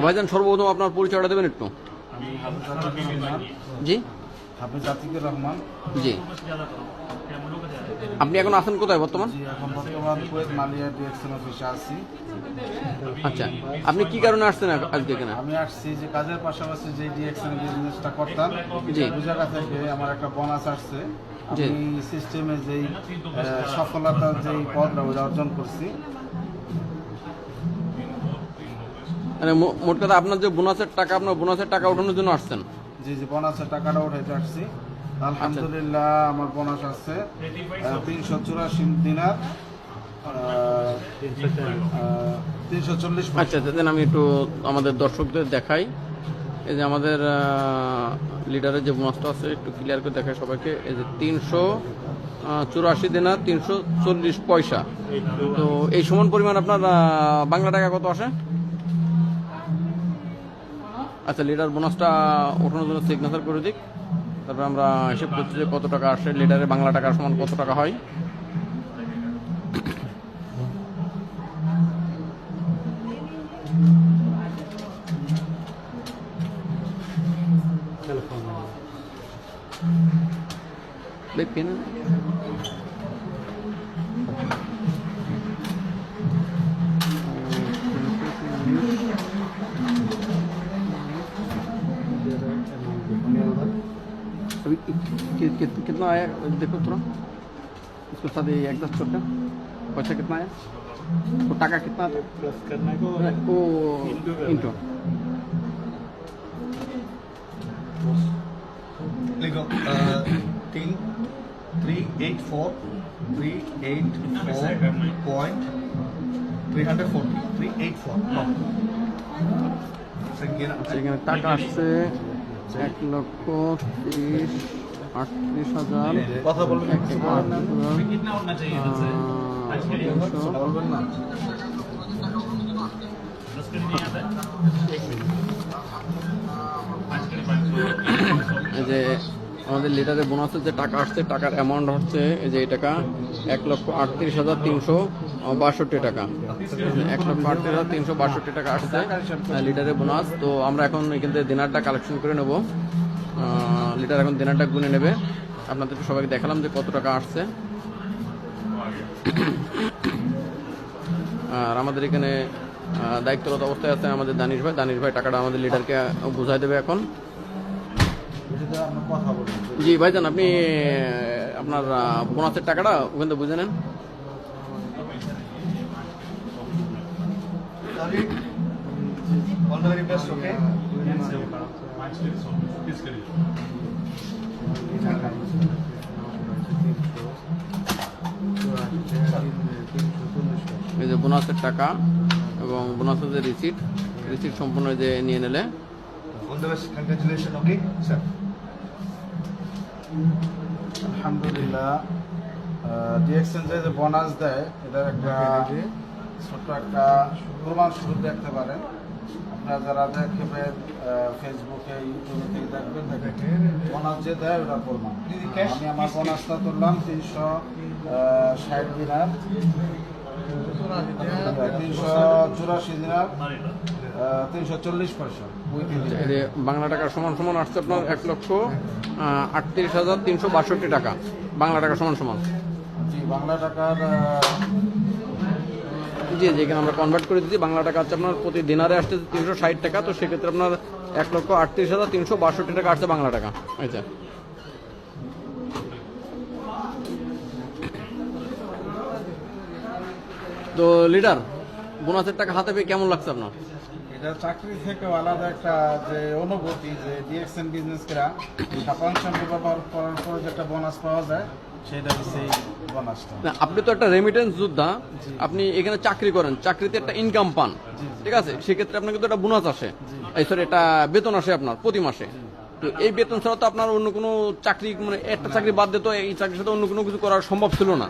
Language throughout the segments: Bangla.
ভাইজান সর্বপ্রথম আপনার পরিচয়টা দেবেন একটু। আমি হাফিজ রহমান। জি হাফিজ আতিকুর রহমান। জি, আপনি এখন আছেন কোথায় বর্তমান? জি, এখন বর্তমান কুয়েত মালিয়া ডিএক্সএন অফিসে আছি। আচ্ছা, আপনি কি কারণে আসছেন আজকে এখানে? আমি আসছি যে কাজের পাশাপাশি যে ডিএক্সএন বিজনেসটা করতাম, জি। ওই জায়গা থেকে আমার একটা বোনাস আসছে। জি। আমি সিস্টেমে যেই সফলতার যেই পদটা ওটা অর্জন করছি। মানে মোট কথা আপনার যে বোনাসের টাকা, আপনার বোনাসের টাকা ওঠানোর জন্য আসছেন? জি জি, বোনাসের টাকাটা উঠাইতে আসছি। আলহামদুলিল্লাহ আমার বোনাস আসছে 384 দিনার, 340। আচ্ছা আচ্ছা, দেন আমি একটু আমাদের দর্শকদের দেখাই। এই যে আমাদের লিডারের যে বোনাসটা আছে একটু ক্লিয়ার করে দেখাই সবাইকে। এই যে 384 দিনার 340 পয়সা। তো এই সমান পরিমাণ আপনার বাংলা টাকা কত আসে? আচ্ছা, লিডার বোনাসটা ওঠানোর জন্য সিগনেচার করে দিক, তারপরে আমরা হিসেব করছি যে কত টাকা আসে। লিডারের বাংলা টাকার সমান কত টাকা হয়। দেখেন अभी कितना आया देखो थोड़ा, उसके साथ ये एडजस्ट करके पैसा कितना आया, वो टाका कितना था प्लस करने को वो इंटू लिखो 384.384 টাকা আসছে 1,30,38,000। কথা বলবেন এই যে আমাদের লিটারের বোনাসের যে টাকা আসছে, টাকার অ্যামাউন্ট হচ্ছে এই যে এই টাকা 1,38,362 টাকা। 1,38,362 টাকা আসছে লিটারের বোনাস। তো আমরা এখন এখান থেকে দিনারটা কালেকশন করে নেব। লিটার এখন দিনারটা গুনে নেবে। আপনাদেরকে সবাইকে দেখালাম যে কত টাকা আসছে। আর আমাদের এখানে দায়িত্বরত অবস্থায় আছে আমাদের দানিশ ভাই। দানিশ ভাই টাকাটা আমাদের লিডারকে বুঝাই দেবে এখন। কথা বলুন। জি ভাইজান, আপনি আপনার বোনাসের টাকাটা ওখান থেকে বুঝে নেন। All the very best okay এই যে বোনাসের টাকা এবং বোনাসের যে রিসিট সম্পূর্ণ যে নিয়ে নিলে। All the best congratulation okay sir আলহামদুলিল্লাহ ডিএক্সএন যে বোনাস দেয় এটার একটা ছোট্ট একটা প্রমাণ শুরু দেখতে পারেন। আপনারা যারা দেখবেন ফেসবুকে ইউটিউবে থেকে দেখবেন, বোনাস যে দেয় ওটা প্রমাণ। আমি আমার বোনাসটা তুললাম 360 দিনার, 384 দিনার 340 পয়সা। বাংলা টাকার সমান সমান আসছে আপনার 1,38,362 টাকা বাংলা টাকা সমান সমান। জি, বাংলা টাকার জি, যেখানে আমরা কনভার্ট করে দিচ্ছি বাংলা টাকা হচ্ছে আপনার প্রতি দিনারে আসছে 360 টাকা। তো সেক্ষেত্রে আপনার 1,38,362 টাকা আসছে বাংলা টাকা। আচ্ছা, তো লিডার বোনাসের টাকা হাতে পেয়ে কেমন লাগছে আপনার? এটা চাকরি থেকে আলাদা একটা যে অনুভূতি, যে ডিএক্সএন বিজনেস করা সাপাংশন ব্যবহার করার পরে যে একটা বোনাস পাওয়া যায়, সেটা হচ্ছে এই বোনাসটা। না, আপনি তো একটা রেমিটেন্স যোদ্ধা, আপনি এখানে চাকরি করেন, চাকরিতে একটা ইনকাম পান, ঠিক আছে? সেক্ষেত্রে আপনার কিন্তু একটা বোনাস আসে, এই সরি একটা বেতন আসে আপনার প্রতি মাসে। তো এই বেতন ছাড়া তো আপনার অন্য কোনো চাকরি, মানে একটা চাকরি বাদ দিয়ে তো এই চাকরির সাথে অন্য কোনো কিছু করা সম্ভব ছিল না।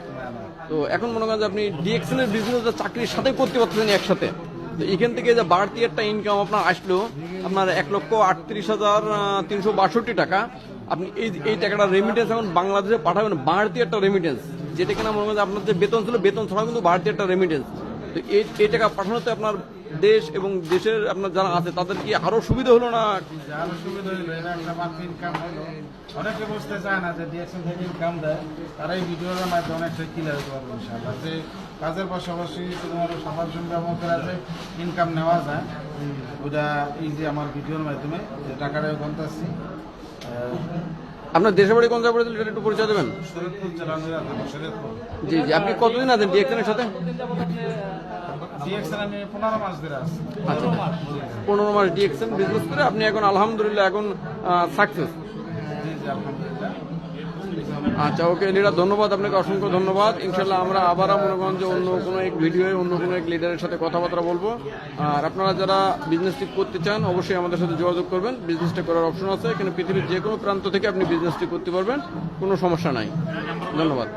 তো এখন মনে করেন যে আপনি ডিএক্সএন এর বিজনেস চাকরির সাথে করতে পারছেন একসাথে। তো এখান থেকে যে বাড়তি একটা ইনকাম আপনার আসলো, আপনার 1,38,362 টাকা, আপনি এই টাকাটা রেমিটেন্স এখন বাংলাদেশে পাঠাবেন, বাড়তি একটা রেমিটেন্স, যেটা কিনা মনে করেন আপনার যে বেতন ছিল বেতন ছাড়াও কিন্তু বাড়তি একটা রেমিটেন্স। তো এই টাকা পাঠানোতে আপনার দেশ এবং দেশের আপনার যারা আছে তাদের কি আরো সুবিধা হলো না? আরো সুবিধা হইলো, এটা একটা মান্থলি ইনকাম হলো। অনেকে বুঝতে চায় না যে ডিএক্সএন থেকে ইনকাম দেয়, তারা এই ভিডিওর মাধ্যমে অনেকটা ক্লিয়ার হতে পারবে ইনশাআল্লাহ, যে কাজের পাশাপাশি শুধুমাত্র সবার সঙ্গে আমাদের আছে ইনকাম নেওয়া যায়, ওটা এই যে আমার ভিডিওর মাধ্যমে যে টাকাটা বলতেছি। আপনার দেশের বাড়ি কোন জায়গায় পড়েছিল এটা একটু পরিচয় দেবেন? শরীয়তপুর জেলা শরীয়তপুর। জি জি, আপনি কতদিন আছেন ডিএক্সএনের সাথে? ডিএক্সএন আমি 15 মাস ধরে আছি। আচ্ছা, 15 মাস ডিএক্সএন বিজনেস করে আপনি এখন আলহামদুলিল্লাহ এখন সাকসেস। জি জি, আলহামদুলিল্লাহ। আচ্ছা, ওকে লিডার, ধন্যবাদ আপনাকে, অসংখ্য ধন্যবাদ। ইনশাল্লাহ আমরা আবার মনে করেন যে অন্য কোনো এক ভিডিওয়ে অন্য কোনো এক লিডারের সাথে কথাবার্তা বলবো। আর আপনারা যারা বিজনেসটি করতে চান অবশ্যই আমাদের সাথে যোগাযোগ করবেন। বিজনেসটা করার অপশন আছে এখানে, পৃথিবীর যে কোনো প্রান্ত থেকে আপনি বিজনেসটি করতে পারবেন, কোনো সমস্যা নাই। ধন্যবাদ।